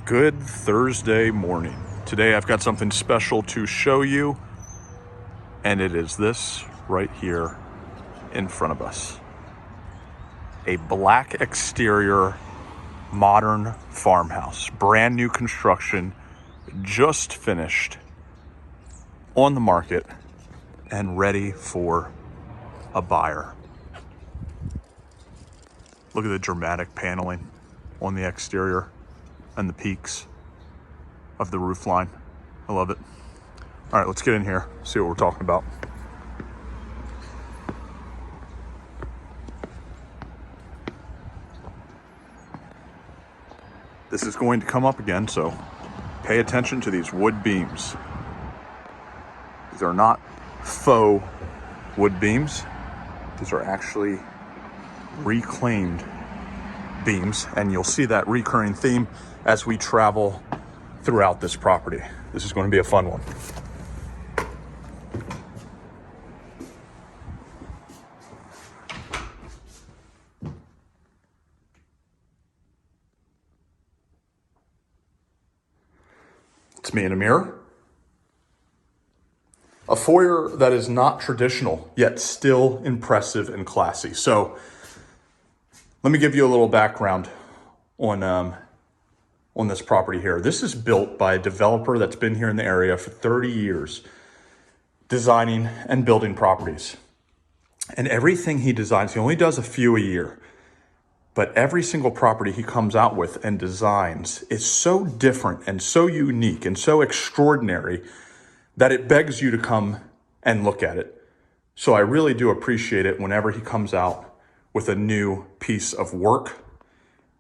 Good Thursday morning. Today I've got something special to show you, and it is this right here in front of us. A black exterior, modern farmhouse. Brand new construction, just finished, on the market, and ready for a buyer. Look at the dramatic paneling on the exterior and the peaks of the roof line. I love it. All right, let's get in here, see what we're talking about. This is going to come up again, so pay attention to these wood beams. These are not faux wood beams. These are actually reclaimed beams, and you'll see that recurring theme as we travel throughout this property. This is going to be a fun one. It's me in a mirror. A foyer that is not traditional, yet still impressive and classy. So let me give you a little background on this property here. This is built by a developer that's been here in the area for 30 years, designing and building properties. And everything he designs, he only does a few a year, but every single property he comes out with and designs is so different and so unique and so extraordinary that it begs you to come and look at it. So I really do appreciate it whenever he comes out with a new piece of work,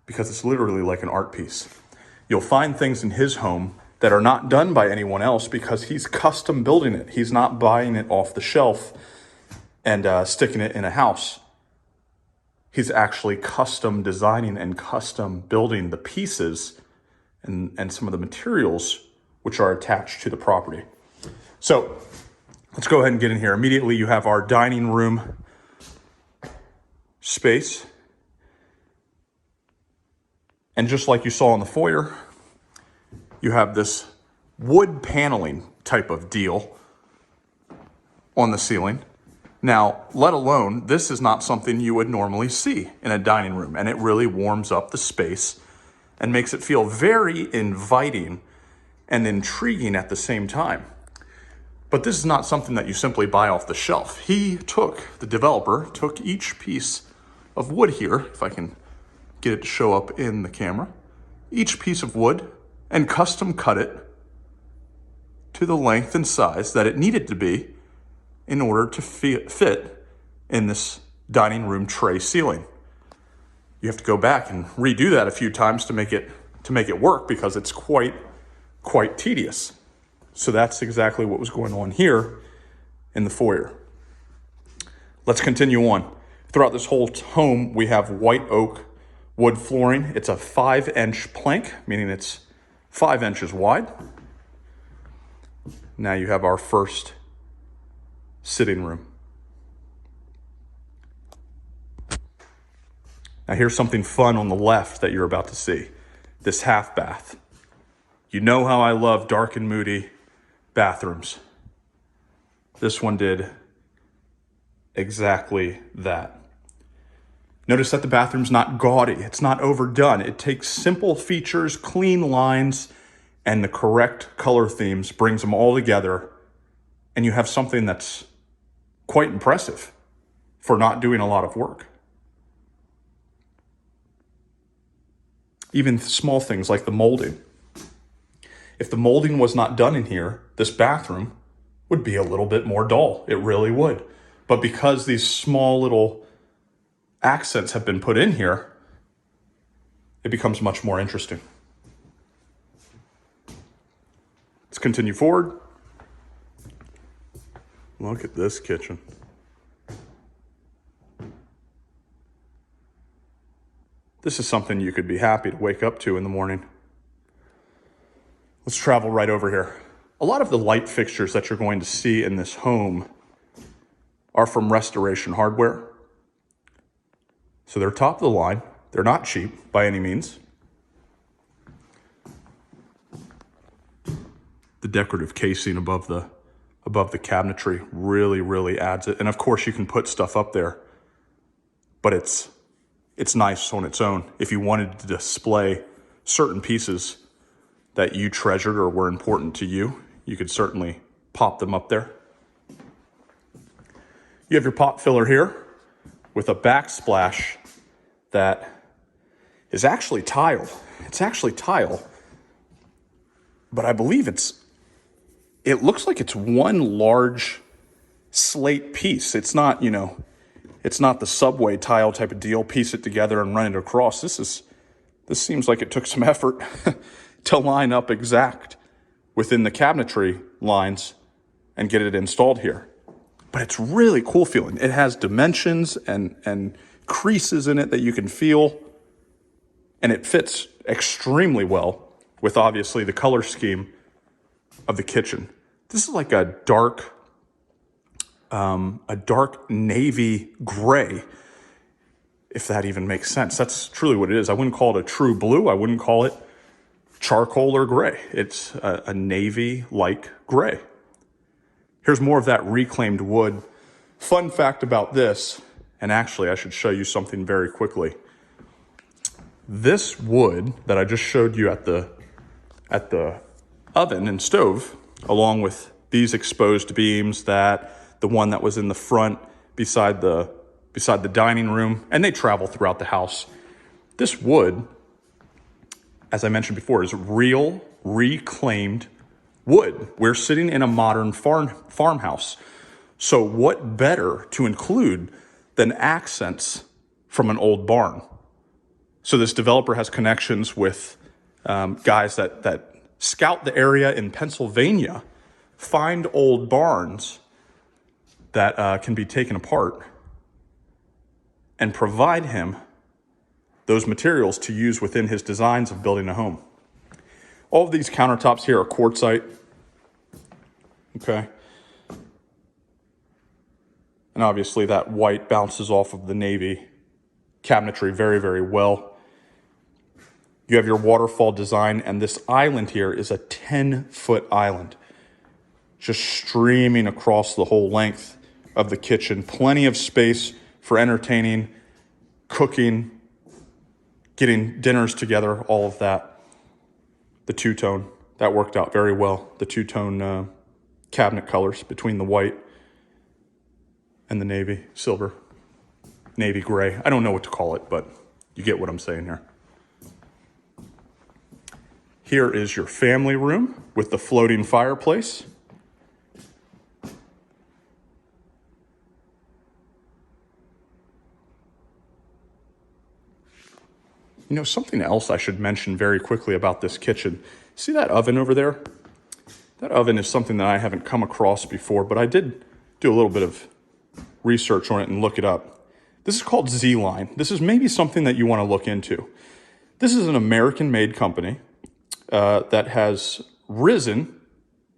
because it's literally like an art piece. You'll find things in his home that are not done by anyone else because he's custom building it. He's not buying it off the shelf and sticking it in a house. He's actually custom designing and custom building the pieces and some of the materials which are attached to the property. So let's go ahead and get in here. Immediately you have our dining room space. And just like you saw in the foyer, you have this wood paneling type of deal on the ceiling. Now, let alone, this is not something you would normally see in a dining room, and it really warms up the space and makes it feel very inviting and intriguing at the same time. But this is not something that you simply buy off the shelf. The developer took each piece of wood here, if I can get it to show up in the camera, each piece of wood, and custom cut it to the length and size that it needed to be in order to fit in this dining room tray ceiling. You have to go back and redo that a few times to make it work, because it's quite tedious. So that's exactly what was going on here in the foyer. Let's continue on. Throughout this whole home, we have white oak wood flooring. It's a 5-inch plank, meaning it's 5 inches wide. Now you have our first sitting room. Now here's something fun on the left that you're about to see. This half bath. You know how I love dark and moody bathrooms. This one did exactly that. Notice that the bathroom's not gaudy. It's not overdone. It takes simple features, clean lines, and the correct color themes, brings them all together, and you have something that's quite impressive for not doing a lot of work. Even small things like the molding. If the molding was not done in here, this bathroom would be a little bit more dull. It really would. But because these small little accents have been put in here, it becomes much more interesting. Let's continue forward. Look at this kitchen. This is something you could be happy to wake up to in the morning. Let's travel right over here. A lot of the light fixtures that you're going to see in this home are from Restoration Hardware. So they're top of the line. They're not cheap by any means. the decorative casing above the cabinetry really adds it. And of course you can put stuff up there, but it's nice on its own. If you wanted to display certain pieces that you treasured or were important to you, you could certainly pop them up there. You have your pot filler here with a backsplash that is actually tile. It's actually tile, but I believe it looks like it's one large slate piece. It's not, it's not the subway tile type of deal, piece it together and run it across. This seems like it took some effort to line up exact within the cabinetry lines and get it installed here. But it's really cool feeling. It has dimensions and creases in it that you can feel, and it fits extremely well with obviously the color scheme of the kitchen. This is like a dark navy gray, if that even makes sense. That's truly what it is. I wouldn't call it a true blue. I wouldn't call it charcoal or gray. It's a navy-like gray. Here's more of that reclaimed wood. Fun fact about this, and actually I should show you something very quickly. This wood that I just showed you at the oven and stove, along with these exposed beams, the one that was in the front beside the dining room, and they travel throughout the house. This wood, as I mentioned before, is real reclaimed wood. We're sitting in a modern farmhouse. So what better to include than accents from an old barn? So this developer has connections with guys that scout the area in Pennsylvania, find old barns that can be taken apart, and provide him those materials to use within his designs of building a home. All of these countertops here are quartzite, okay? And obviously that white bounces off of the navy cabinetry very well. You have your waterfall design, and this island here is a 10-foot island, just streaming across the whole length of the kitchen. Plenty of space for entertaining, cooking, getting dinners together, all of that. The two-tone, that worked out very well. The two-tone cabinet colors between the white and the navy silver, navy gray. I don't know what to call it, but you get what I'm saying here. Here is your family room with the floating fireplace. Something else I should mention very quickly about this kitchen. See that oven over there? That oven is something that I haven't come across before, but I did do a little bit of research on it and look it up. This is called Z-Line. This is maybe something that you want to look into. This is an American-made company that has risen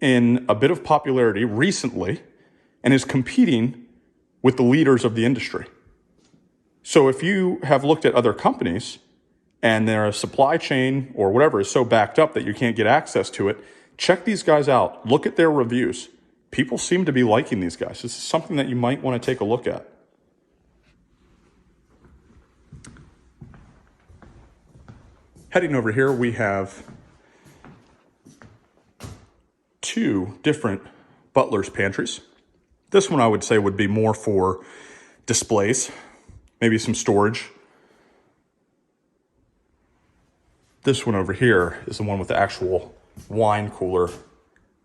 in a bit of popularity recently and is competing with the leaders of the industry. So if you have looked at other companies and their supply chain or whatever is so backed up that you can't get access to it, check these guys out. Look at their reviews. People seem to be liking these guys. This is something that you might want to take a look at. Heading over here, we have two different butler's pantries. This one I would say would be more for displays, maybe some storage. This one over here is the one with the actual wine cooler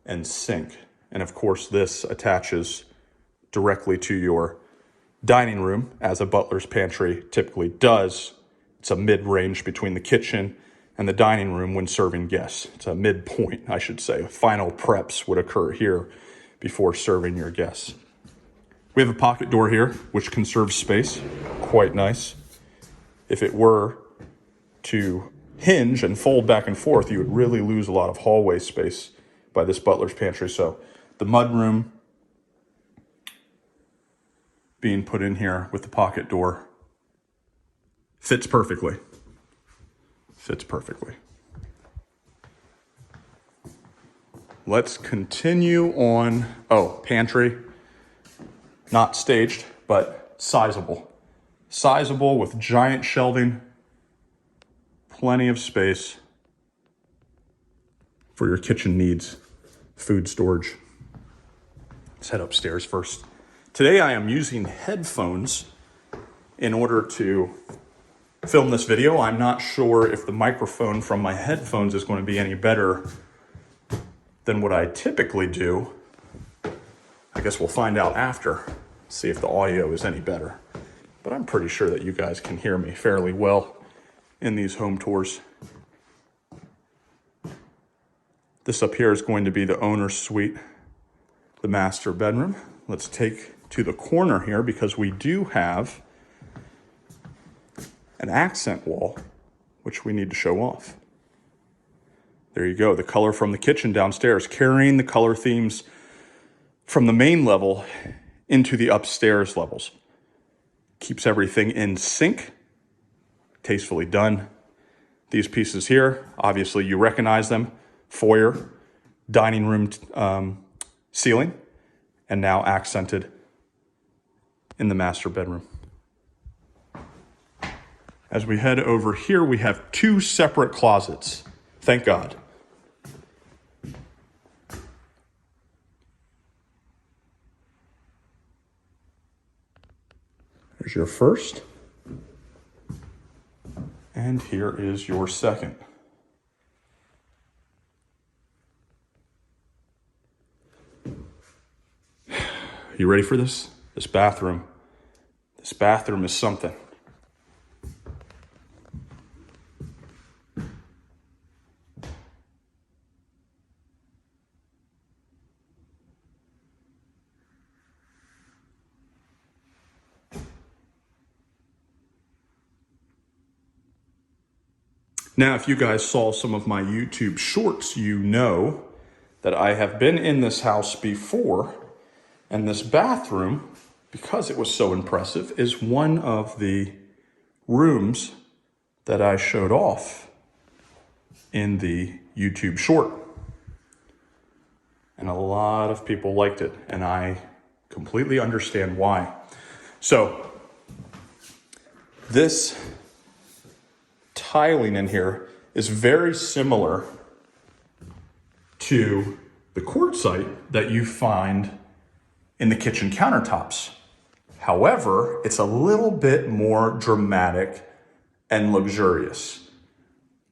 and sink. And of course, this attaches directly to your dining room, as a butler's pantry typically does. It's a mid-range between the kitchen and the dining room when serving guests. It's a midpoint, I should say. Final preps would occur here before serving your guests. We have a pocket door here, which conserves space. Quite nice. If it were to hinge and fold back and forth, you would really lose a lot of hallway space by this butler's pantry. So the mudroom being put in here with the pocket door fits perfectly. Fits perfectly. let's continue on. Oh, pantry, not staged, but sizable. Sizable with giant shelving, plenty of space for your kitchen needs, food storage. Let's head upstairs first. Today I am using headphones in order to film this video. I'm not sure if the microphone from my headphones is going to be any better than what I typically do. I guess we'll find out after, see if the audio is any better. But I'm pretty sure that you guys can hear me fairly well in these home tours. This up here is going to be the owner's suite, the master bedroom. Let's take to the corner here because we do have an accent wall, which we need to show off. There you go, the color from the kitchen downstairs, carrying the color themes from the main level into the upstairs levels. Keeps everything in sync, tastefully done. These pieces here, obviously you recognize them. Foyer, dining room ceiling, and now accented in the master bedroom. As we head over here, we have two separate closets. Thank God. There's your first, and here is your second. You ready for this? This bathroom is something. Now, if you guys saw some of my YouTube shorts, you know that I have been in this house before, and this bathroom, because it was so impressive, is one of the rooms that I showed off in the YouTube short. And a lot of people liked it, and I completely understand why. So, this tiling in here is very similar to the quartzite that you find in the kitchen countertops. However, it's a little bit more dramatic and luxurious.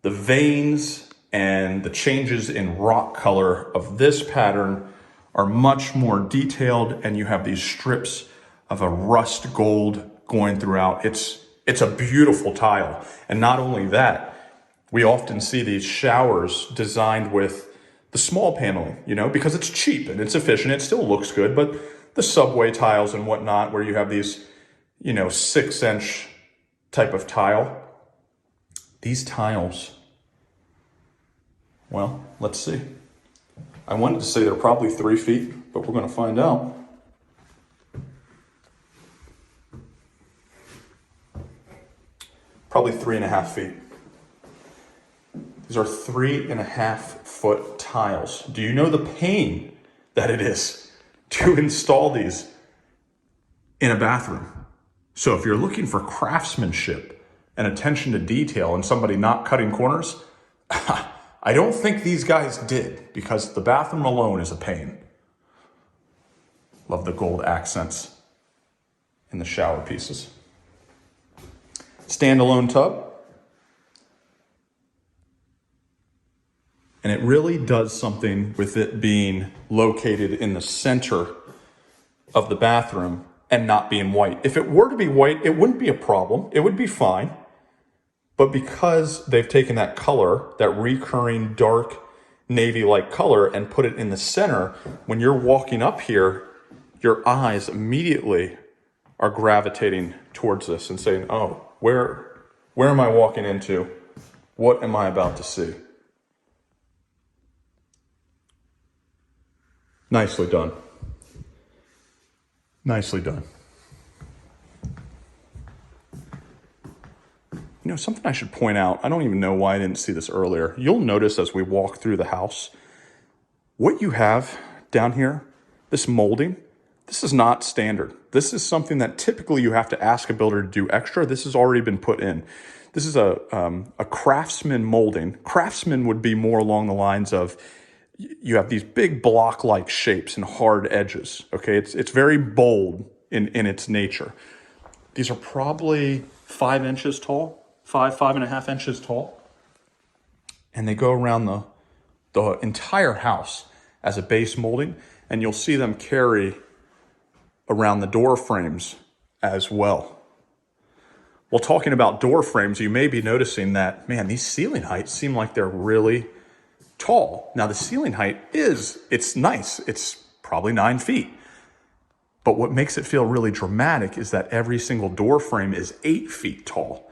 The veins and the changes in rock color of this pattern are much more detailed, and you have these strips of a rust gold going throughout. It's a beautiful tile. And not only that, we often see these showers designed with the small paneling, because it's cheap and it's efficient. It still looks good, but the subway tiles and whatnot, where you have these, 6-inch type of tile. These tiles, well, let's see. I wanted to say they're probably 3 feet, but we're going to find out. Probably 3.5 feet. These are 3.5 foot tiles. Do you know the pain that it is to install these in a bathroom? So if you're looking for craftsmanship and attention to detail and somebody not cutting corners, I don't think these guys did, because the bathroom alone is a pain. Love the gold accents in the shower pieces. Standalone tub. And it really does something with it being located in the center of the bathroom and not being white. If it were to be white, it wouldn't be a problem. It would be fine. But because they've taken that color, that recurring dark navy-like color, and put it in the center, when you're walking up here, your eyes immediately are gravitating towards this and saying, oh, where am I walking into? What am I about to see? Nicely done. Nicely done. Something I should point out, I don't even know why I didn't see this earlier. You'll notice as we walk through the house, What you have down here, this molding, this is not standard. This is something that typically you have to ask a builder to do extra. This has already been put in. This is a craftsman molding. Craftsman would be more along the lines of, you have these big block-like shapes and hard edges, okay? It's very bold in its nature. These are probably 5 inches tall, 5.5 inches tall. And they go around the entire house as a base molding, and you'll see them carry around the door frames as well. Well, talking about door frames, you may be noticing that, man, these ceiling heights seem like they're really tall. Now the ceiling height it's nice. It's probably 9 feet. But what makes it feel really dramatic is that every single door frame is 8 feet tall.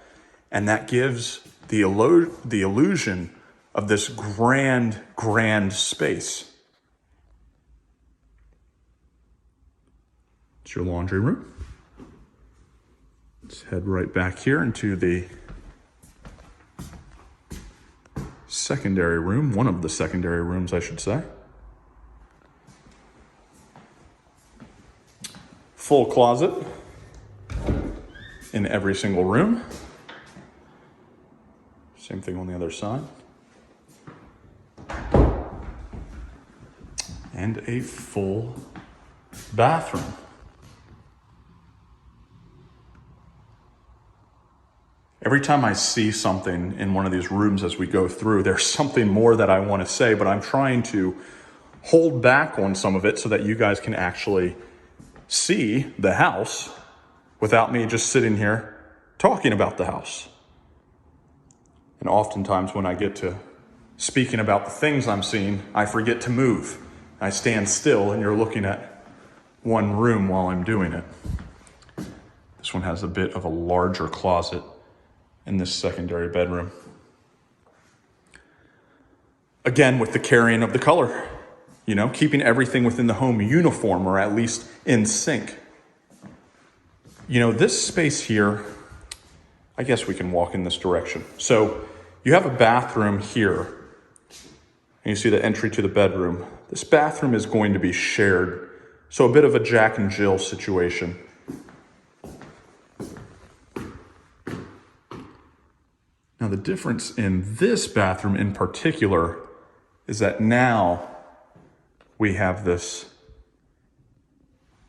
And that gives the illusion of this grand space. It's your laundry room. Let's head right back here into the secondary room, one of the secondary rooms, I should say. Full closet in every single room. Same thing on the other side. And a full bathroom. Every time I see something in one of these rooms as we go through, there's something more that I want to say, but I'm trying to hold back on some of it so that you guys can actually see the house without me just sitting here talking about the house. And oftentimes when I get to speaking about the things I'm seeing, I forget to move. I stand still and you're looking at one room while I'm doing it. This one has a bit of a larger closet in this secondary bedroom. Again, with the carrying of the color, keeping everything within the home uniform or at least in sync. This space here, I guess we can walk in this direction. So you have a bathroom here, and you see the entry to the bedroom. This bathroom is going to be shared, so a bit of a Jack and Jill situation. Now the difference in this bathroom in particular is that now we have this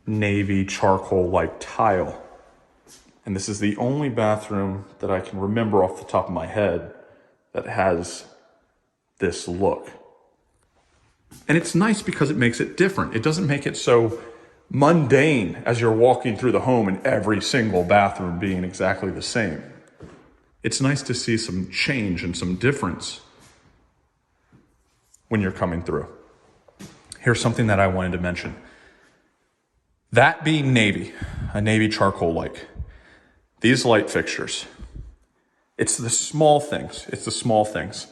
navy charcoal-like tile. And this is the only bathroom that I can remember off the top of my head that has this look. And it's nice because it makes it different. It doesn't make it so mundane as you're walking through the home and every single bathroom being exactly the same. It's nice to see some change and some difference when you're coming through. Here's something that I wanted to mention. That being navy, a navy charcoal-like, these light fixtures, it's the small things. It's the small things.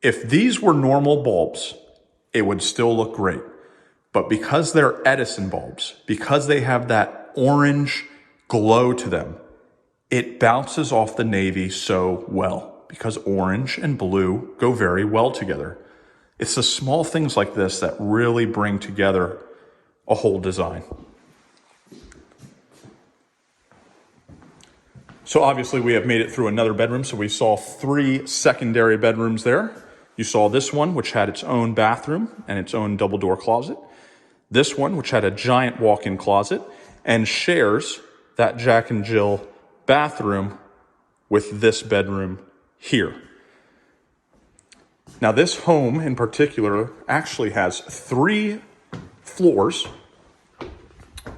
If these were normal bulbs, it would still look great. But because they're Edison bulbs, because they have that orange glow to them, it bounces off the navy so well because orange and blue go very well together. It's the small things like this that really bring together a whole design. So obviously we have made it through another bedroom. So we saw 3 secondary bedrooms there. You saw this one, which had its own bathroom and its own double door closet. This one, which had a giant walk-in closet and shares that Jack and Jill bathroom with this bedroom here. Now this home in particular actually has 3 floors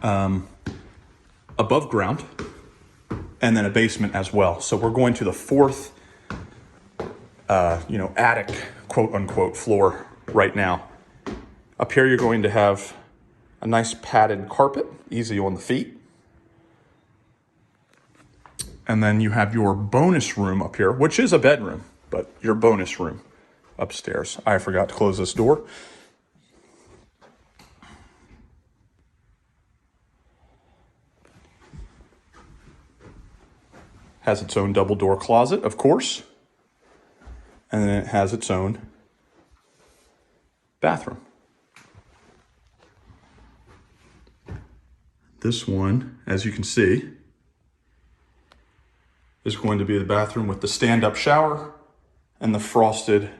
above ground and then a basement as well. So we're going to the 4th, attic, quote unquote, floor right now. Up here, you're going to have a nice padded carpet, easy on the feet. And then you have your bonus room up here, which is a bedroom, but your bonus room upstairs. I forgot to close this door. Has its own double door closet, of course. And then it has its own bathroom. This one, as you can see, is going to be the bathroom with the stand-up shower and the frosted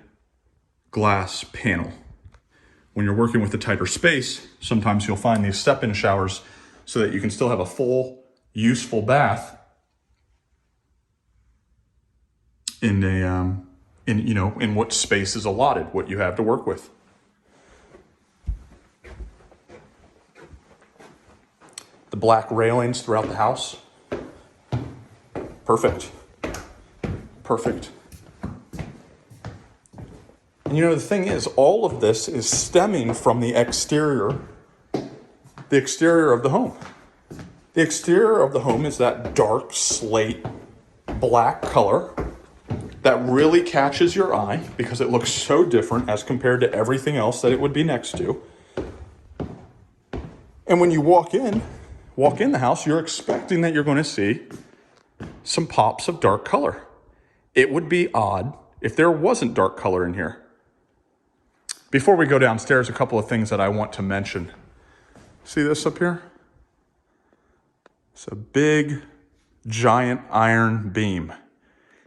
glass panel. When you're working with a tighter space, sometimes you'll find these step-in showers so that you can still have a full, useful bath in what space is allotted, what you have to work with. The black railings throughout the house. Perfect. Perfect. And the thing is, all of this is stemming from the exterior of the home. The exterior of the home is that dark slate black color that really catches your eye because it looks so different as compared to everything else that it would be next to. And when you walk in the house, you're expecting that you're going to see some pops of dark color. It would be odd if there wasn't dark color in here. Before we go downstairs, a couple of things that I want to mention. See this up here? It's a big, giant iron beam.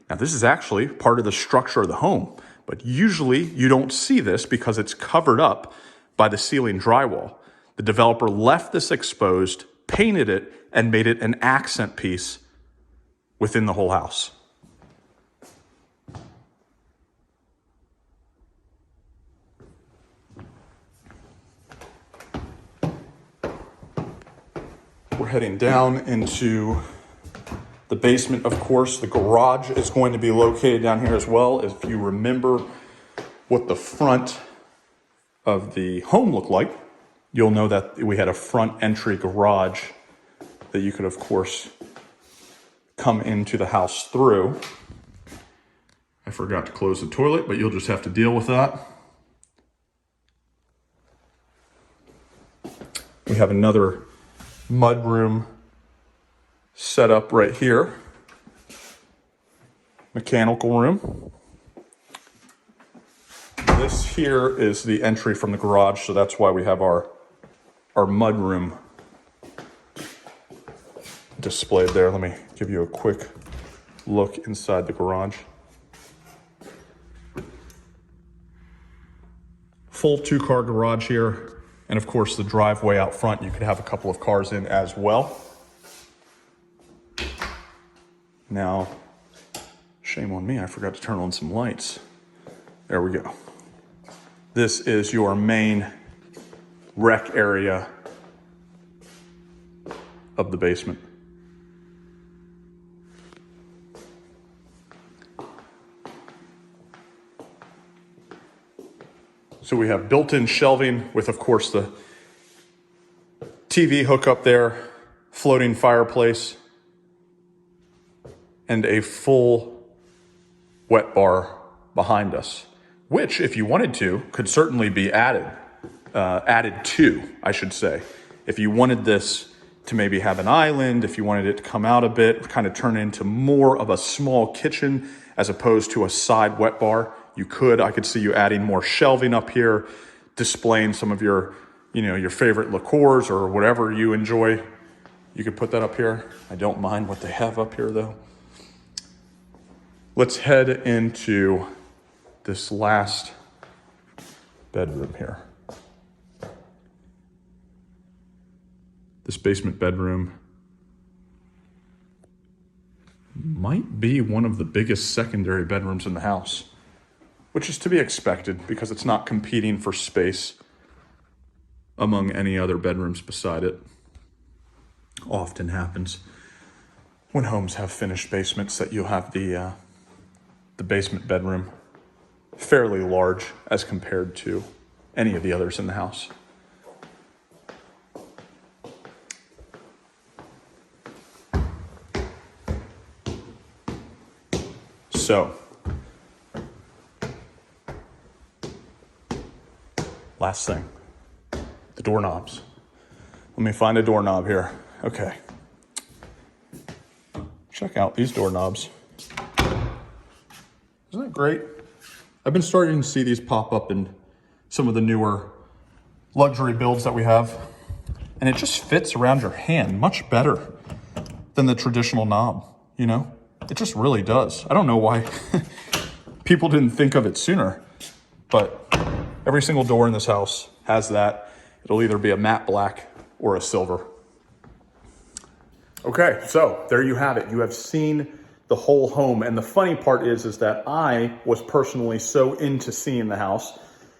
Now, this is actually part of the structure of the home, but usually you don't see this because it's covered up by the ceiling drywall. The developer left this exposed, painted it, and made it an accent piece within the whole house. We're heading down into the basement, of course. The garage is going to be located down here as well. If you remember what the front of the home looked like, you'll know that we had a front entry garage that you could, of course, come into the house through. I forgot to close the toilet, but you'll just have to deal with that. We have another mudroom set up right here. Mechanical room. This here is the entry from the garage, so that's why we have our mudroom displayed there. Let me give you a quick look inside the garage. Full 2-car garage here. And of course the driveway out front, you could have a couple of cars in as well. Now, shame on me, I forgot to turn on some lights. There we go. This is your main rec area of the basement. So we have built-in shelving with, of course, the TV hookup there, floating fireplace, and a full wet bar behind us, which, if you wanted to, could certainly be added to, I should say. If you wanted this to maybe have an island, if you wanted it to come out a bit, kind of turn into more of a small kitchen as opposed to a side wet bar, you could. I could see you adding more shelving up here, displaying some of your, your favorite liqueurs or whatever you enjoy. You could put that up here. I don't mind what they have up here though. Let's head into this last bedroom here. This basement bedroom might be one of the biggest secondary bedrooms in the house, which is to be expected because it's not competing for space among any other bedrooms beside it. Often happens when homes have finished basements that you'll have the basement bedroom fairly large as compared to any of the others in the house. So, last thing, the doorknobs. Let me find a doorknob here. Okay. Check out these doorknobs. Isn't that great? I've been starting to see these pop up in some of the newer luxury builds that we have. and it just fits around your hand much better than the traditional knob, you know? It just really does. I don't know why people didn't think of it sooner, but every single door in this house has that. It'll either be a matte black or a silver. Okay, so there you have it. You have seen the whole home. And the funny part is that I was personally so into seeing the house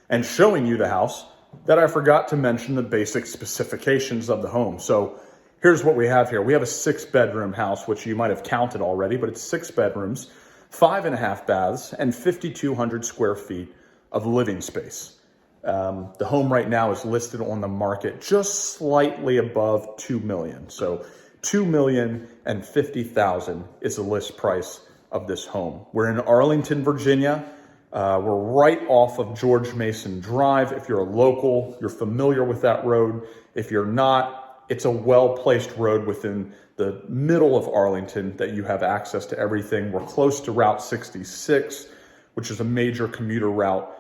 and showing you the house that I forgot to mention the basic specifications of the home. So here's what we have here. We have a 6-bedroom house, which you might have counted already, but it's 6 bedrooms, 5.5 baths, and 5,200 square feet of living space. The home right now is listed on the market just slightly above $2 million. So $2,050,000 is the list price of this home. We're in Arlington, Virginia. We're right off of George Mason Drive. If you're a local, you're familiar with that road. If you're not, it's a well-placed road within the middle of Arlington that you have access to everything. We're close to Route 66, which is a major commuter route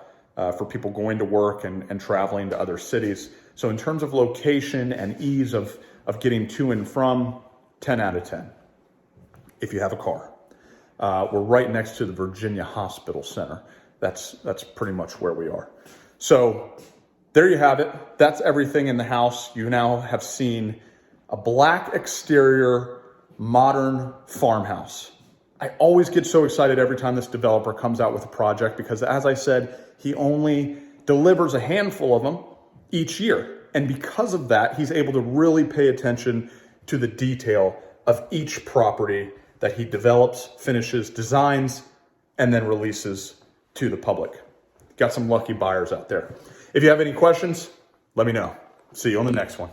for people going to work and traveling to other cities. So in terms of location and ease of getting to and from, 10 out of 10, if you have a car. We're right next to the Virginia Hospital Center. That's pretty much where we are. So there you have it. That's everything in the house. You now have seen a black exterior, modern farmhouse. I always get so excited every time this developer comes out with a project because, as I said, he only delivers a handful of them each year. And because of that, he's able to really pay attention to the detail of each property that he develops, finishes, designs, and then releases to the public. Got some lucky buyers out there. If you have any questions, let me know. See you on the next one.